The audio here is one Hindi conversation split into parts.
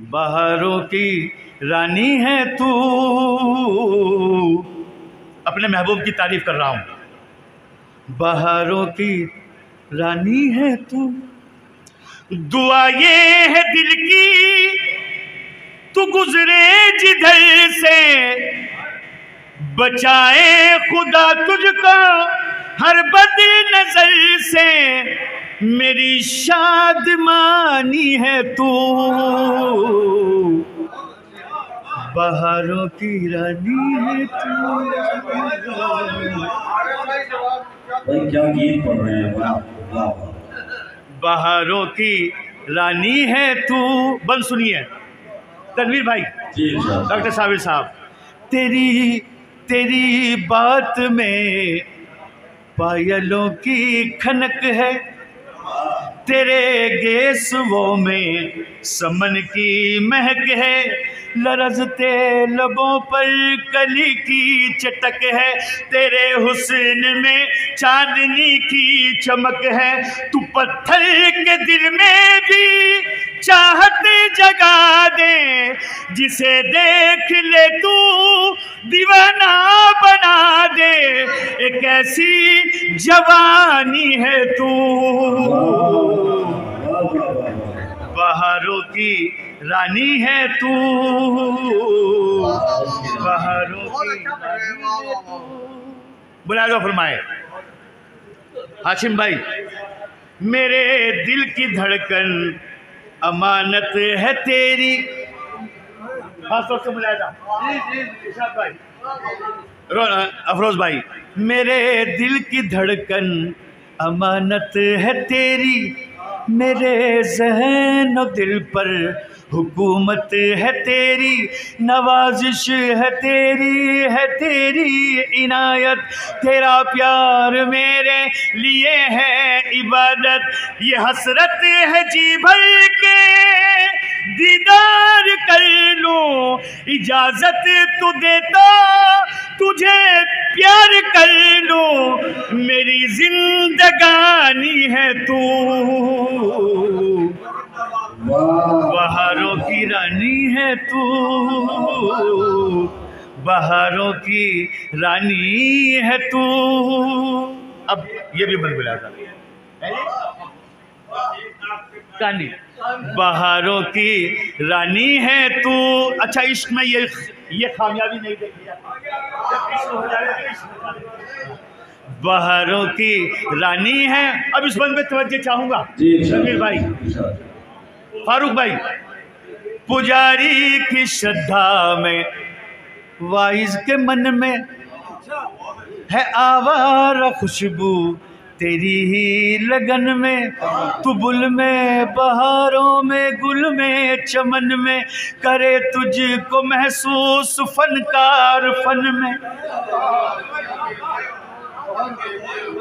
बहारों की रानी है तू। अपने महबूब की तारीफ कर रहा हूं। बहारों की रानी है तू, दुआ ये है दिल की तू गुजरे जिधर से, बचाए खुदा तुझको हर बद नजर से, मेरी शादमानी है तू। बहारों की रानी है तू। भाई क्या गीत पढ़ रहे हैं, वाह वाह। बहारों की रानी है तू। बंद सुनिए तनवीर भाई, डॉक्टर साबिर साहब, तेरी तेरी बात में पायलों की खनक है, तेरे गेसवों में समन की महक है, लरजते लबों पर कली की चटक है, तेरे हुस्न में चांदनी की चमक है, तू पत्थर के दिल में भी चाहत जगा दे, जिसे देख ले तू दीवाना बना दे, एक ऐसी जवानी है तू। बहारों की रानी है तू। बहारों की बुला दो फरमाए हाशिम भाई, मेरे दिल की धड़कन अमानत है तेरी। खास तौर से बुलाया इरशाद भाई, अफरोज भाई, मेरे दिल की धड़कन अमानत है तेरी, मेरे ज़हन और दिल पर हुकूमत है तेरी, नवाजिश है तेरी इनायत, तेरा प्यार मेरे लिए है इबादत, ये हसरत है जी भर के दीदार कर लूं, इजाजत तू देता तुझे प्यार कर लूं, मेरी जिंदगानी है तू। बहारों की रानी है तू। बहारों की रानी है तू। अब ये भी बन बुला था कहानी, बहारों की रानी है तू। अच्छा, इश्क में ये कामयाबी नहीं देखी बहारों की रानी है। अब इस बंद में तवज्जो चाहूंगा शमीर भाई, फारूक भाई, पुजारी की श्रद्धा में वाइज के मन में है आवारा खुशबू तेरी ही लगन में, तू बुल में बहारों में गुल में चमन में, करे तुझको महसूस फनकार फन में।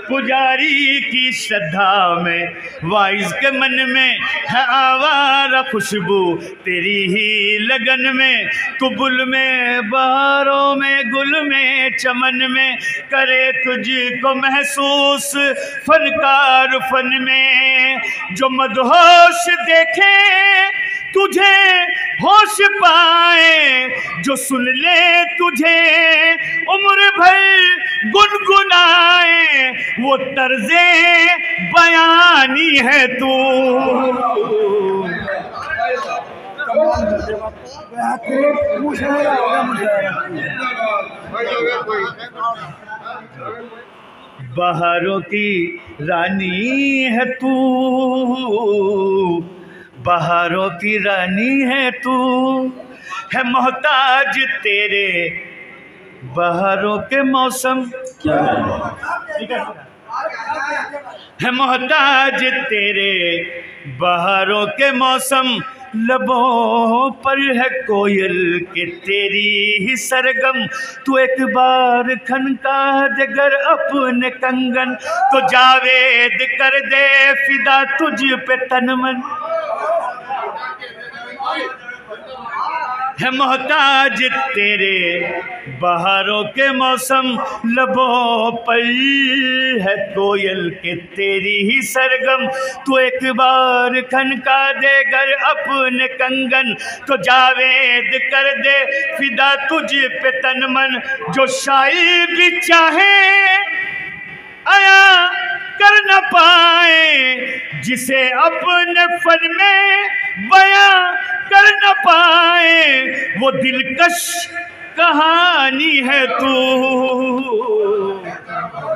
पुजारी की श्रद्धा में वाइज के मन में है आवारा खुशबू तेरी ही लगन में, तू बुल में बहारों में गुल में चमन में, करे तुझको महसूस फनकार फन में, जो मदहोश देखे तुझे होश पाए, जो सुन ले तुझे उम्र भर गुनगुनाए, वो तर्ज़े बयानी है तू। बहारों की रानी है तू। बहारों की रानी है तू, है मोहताज तेरे बहारों के मौसम, है मोहताज तेरे बहारों के मौसम, लबों पर है कोयल के तेरी ही सरगम, तू एक बार खनका देगर अपने कंगन, तो जावेद कर दे फिदा तुझ पे तन मन, है मोहताज तेरे बहारों के मौसम, लबों पर है कोयल के तेरी ही सरगम। तू एक बार खनका दे गर अपने कंगन, तो जावेद कर दे फिदा तुझ पे तन मन। जो शायर भी चाहे आया कर न पाए, जिसे अपने फन में बयां कर न पाए, वो दिलकश कहानी है तू।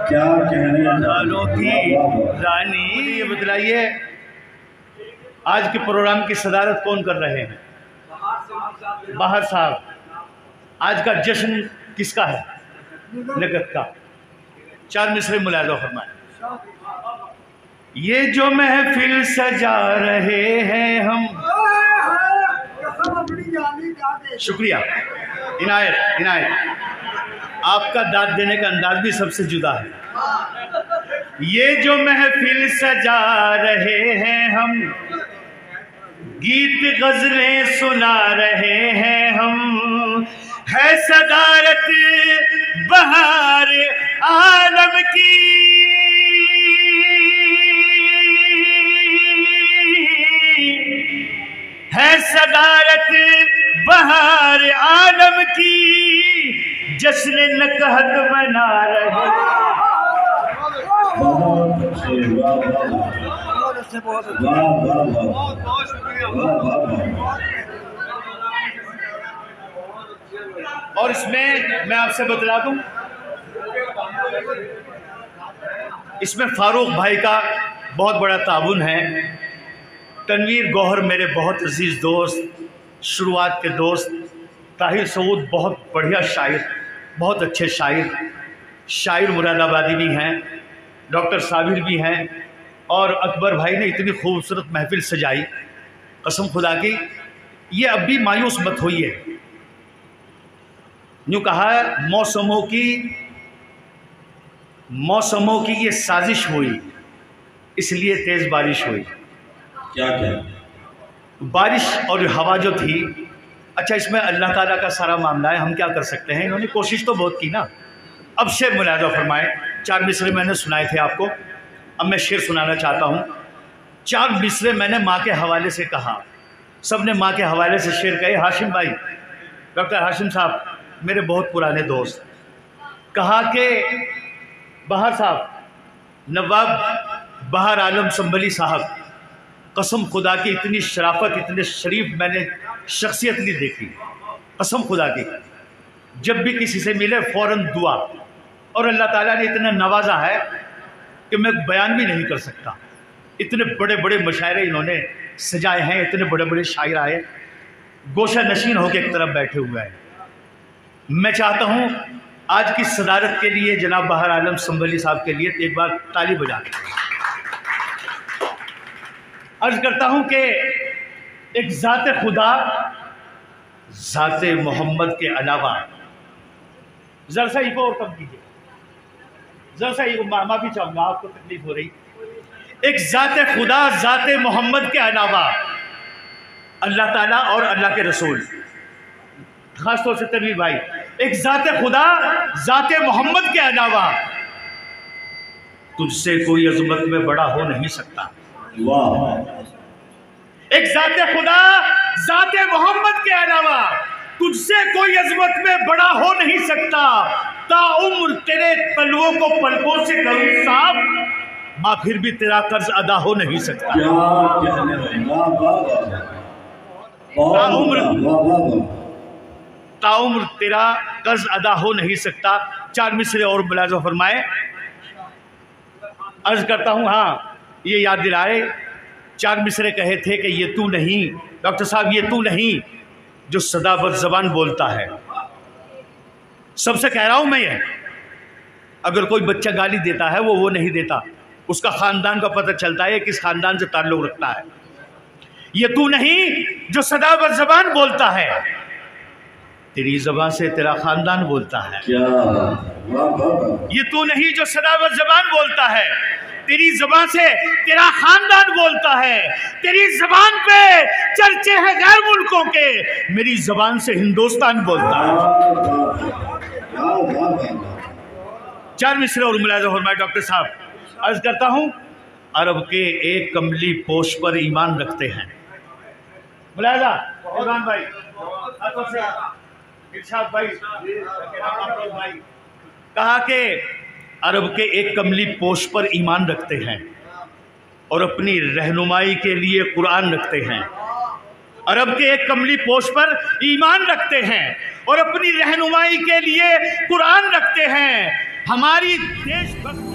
क्या कहने वालों की रानी। ये बतलाइए आज के प्रोग्राम की सदारत कौन कर रहे हैं? बाहर साहब। आज का जश्न किसका है? नगद का। 4 मिसरे मुलाज़ा फरमाए। ये जो महफिल सजा रहे हैं हम, शुक्रिया इनायत इनायत, आपका दाद देने का अंदाज भी सबसे जुदा है। ये जो महफिल सजा रहे हैं हम, गीत गजलें सुना रहे हैं हम, है सदारत बहार आलम की। है सदारत बहार आलम की, जश्न नकहत मना रहे। और इसमें मैं आपसे बतला दूं, इसमें फारूक भाई का बहुत बड़ा ताउन है। तनवीर गौहर मेरे बहुत अजीज़ दोस्त, शुरुआत के दोस्त। ताहिर सऊद बहुत बढ़िया शायर, बहुत अच्छे शायर मुरादाबादी भी हैं, डॉक्टर साबिर भी हैं। और अकबर भाई ने इतनी खूबसूरत महफिल सजाई, कसम खुदा की। ये अब भी मायूस मत होइए। यूँ कहा मौसमों की ये साजिश हुई, इसलिए तेज़ बारिश हुई। क्या क्या बारिश और हवा जो थी, अच्छा इसमें अल्लाह ताला का सारा मामला है, हम क्या कर सकते हैं। इन्होंने कोशिश तो बहुत की ना। अब शेर मुलाज़ा फरमाए। 4 मिसरे मैंने सुनाए थे आपको, अब मैं शेर सुनाना चाहता हूँ। 4 मिसरे मैंने माँ के हवाले से कहा, सब ने माँ के हवाले से शेर कहे। हाशिम भाई, डॉक्टर हाशिम साहब मेरे बहुत पुराने दोस्त, कहा कि बहार साहब, नवाब बहार आलम संभली साहब, कसम खुदा की इतनी शराफत, इतने शरीफ मैंने शख्सियत नहीं देखी, कसम खुदा की। जब भी किसी से मिले फ़ौरन दुआ, और अल्लाह ताला ने इतना नवाजा है कि मैं बयान भी नहीं कर सकता। इतने बड़े बड़े मशायरे इन्होंने सजाए हैं, इतने बड़े बड़े शायर आए, गोशा नशीन होकर एक तरफ बैठे हुए हैं। मैं चाहता हूँ आज की सदारत के लिए जनाब बहार आलम संभली साहब के लिए एक बार ताली बजा के अर्ज करता हूँ कि एक ज़ात खुदा, ज़ात मोहम्मद के अलावा, ज़रा सा इको और कम कीजिए, ज़रा सा इको, माफ़ी चाहूँगा आपको तकलीफ हो रही। एक ज़ात खुदा, ज़ात मोहम्मद के अलावा अल्लाह ताला और अल्लाह के रसूल, खास तौर से तनवीर भाई, एक ज़ात खुदा, ज़ात मोहम्मद के अलावा तुझसे कोई अज़मत में बड़ा हो नहीं सकता। वाह। एक ज़ात खुदा, ज़ात मोहम्मद के अलावा तुझसे कोई अज़मत में बड़ा हो नहीं सकता। ताउम्र तेरे तलवों को पलकों से करूं साफ, माँ फिर भी तेरा कर्ज अदा हो नहीं सकता। ताउम्र तेरा कर्ज अदा हो नहीं सकता। 4 मिसरे और मुलाज़ा फरमाए। अर्ज करता हूँ, हाँ ये याद दिलाए, 4 मिसरे कहे थे कि ये तू नहीं, डॉक्टर साहब ये तू नहीं जो सदा बद-ज़बान बोलता है। सबसे कह रहा हूँ मैं, ये अगर कोई बच्चा गाली देता है वो नहीं देता, उसका ख़ानदान का पता चलता है किस ख़ानदान से ताल्लुक़ रखता है। ये तू नहीं जो सदा बद-ज़बान बोलता है, तेरी ज़बान से तेरा ख़ानदान बोलता है। ये तू नहीं जो सदा बद-ज़बान बोलता है, तेरी जबान से तेरा खानदान बोलता है, तेरी जबान पे चर्चे हैं गैर मुल्कों के, मेरी जबान से हिंदुस्तान बोलता है। 4 मिसरे और मुलाज़ा फरमाए डॉक्टर साहब, अर्ज करता हूं, अरब के एक कमली पोश पर ईमान रखते हैं। मुलाज़ा इमरान भाई, इरशाद भाई, भाई कहा कि अरब के एक कमली पोश पर ईमान रखते हैं और अपनी रहनुमाई के लिए कुरान रखते हैं। अरब के एक कमली पोश पर ईमान रखते हैं और अपनी रहनुमाई के लिए कुरान रखते हैं। हमारी देशभक्ति